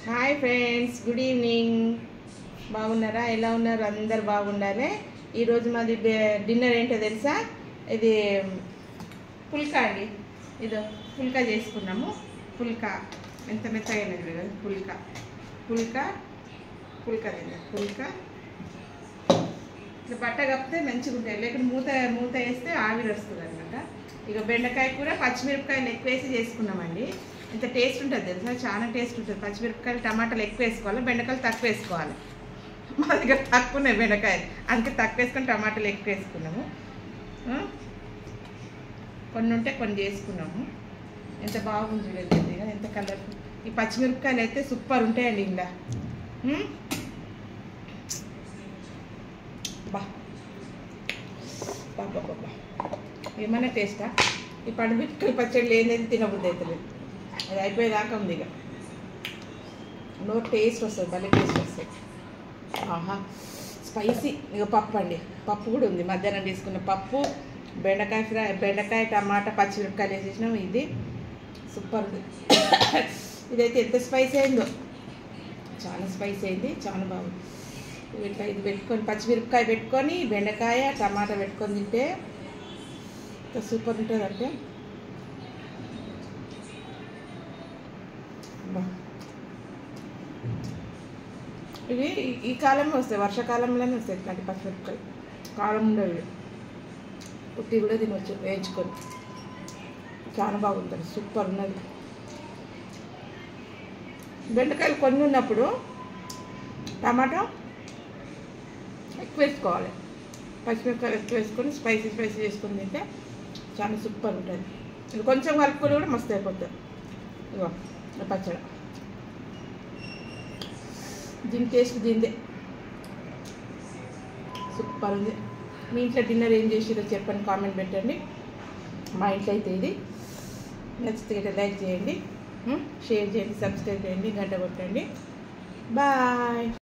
Hi friends, good evening. బాగున్నారా? ఎలా ఉన్నారు? అందరు బాగుండాలి. ఈరోజు మాది డిన్నర్ ఏంటో తెలుసా? ఇది పుల్కా అండి. ఇదో పుల్కా చేసుకున్నాము. పుల్కా ఎంత మెత్తగా అయినది కదా. పుల్కా పుల్కా పుల్కా తిన్నా. పుల్కా ఇట్లా బట్ట కప్పితే మంచిగా ఉంటాయి, లేకపోతే మూత వేస్తే ఆవిరి వస్తుంది అనమాట. ఇక బెండకాయ కూర పచ్చిమిరపకాయలు ఎక్కువ వేసి చేసుకున్నామండి. ఇంత టేస్ట్ ఉంటుంది తెలుసా, చాలా టేస్ట్ ఉంటుంది. పచ్చిమిరపకాయలు టమాటాలు ఎక్కువ వేసుకోవాలి, బెండకాయలు తక్కువ వేసుకోవాలి. మా దగ్గర తక్కువ ఉన్నాయి బెండకాయలు, అందుకే తక్కువ వేసుకొని టమాటాలు ఎక్కువ వేసుకున్నాము. కొన్ని ఉంటే కొన్ని చేసుకున్నాము. ఎంత బాగుంది చూడండి, ఎంత కలర్. ఈ పచ్చిమిరపకాయలు అయితే సూపర్ ఉంటాయండి. ఇలా బాబా ఏమన్నా టేస్టా? ఈ పండుమిరపకాయ పచ్చడి లేనిది తినబుద్ధి అవుతుంది. అది అయిపోయేదాకా ఉంది. ఇక టేస్ట్ వస్తుంది, భలే టేస్ట్ వస్తుంది. ఆహా, స్పైసీ. ఇక పప్పు అండి, పప్పు కూడా ఉంది. మధ్యాహ్నం తీసుకున్న పప్పు, బెండకాయ ఫ్రై, బెండకాయ టమాటా పచ్చిమిరపకాయలు వేసేసినాం. ఇది సూపర్ ఉంది. ఇదైతే ఎంత స్పైసీ అయిందో, చాలా స్పైసీ అయింది, చాలా బాగుంది. ఇట్లా ఇది పెట్టుకొని పచ్చిమిరపకాయ పెట్టుకొని బెండకాయ టమాటా పెట్టుకొని తింటే సూపర్ ఉంటుంది. అంటే ఇవి ఈ కాలంలో వస్తాయి, వర్షాకాలంలోనే వస్తాయి ఇట్లాంటి పచ్చిమిరపకాయలు. కాలం ఉండేవి, ఉట్టి కూడా తినవచ్చు వేయించుకొని. చాలా బాగుంటుంది, సూపర్ ఉన్నది. బెండకాయలు కొన్ని ఉన్నప్పుడు టమాటా ఎక్కువ వేసుకోవాలి, పచ్చిమిరపకాయలు ఎక్కువ వేసుకొని స్పైసీ చేసుకొని తింటే చాలా సూపర్ ఉంటుంది. ఇది కొంచెం కలుపుకొని కూడా మస్తు అయిపోతుంది. ఇగో పచ్చడి, దీని టేస్ట్ దీనిదే, సూపర్ ఉంది. మీ ఇంట్లో డిన్నర్ ఏం చేసిరో చెప్పండి, కామెంట్ పెట్టండి. మా ఇంట్లో అయితే ఇది నచ్చితే లైక్ చేయండి, షేర్ చేయండి, సబ్స్క్రైబ్ చేయండి, గంట కొట్టండి. బాయ్.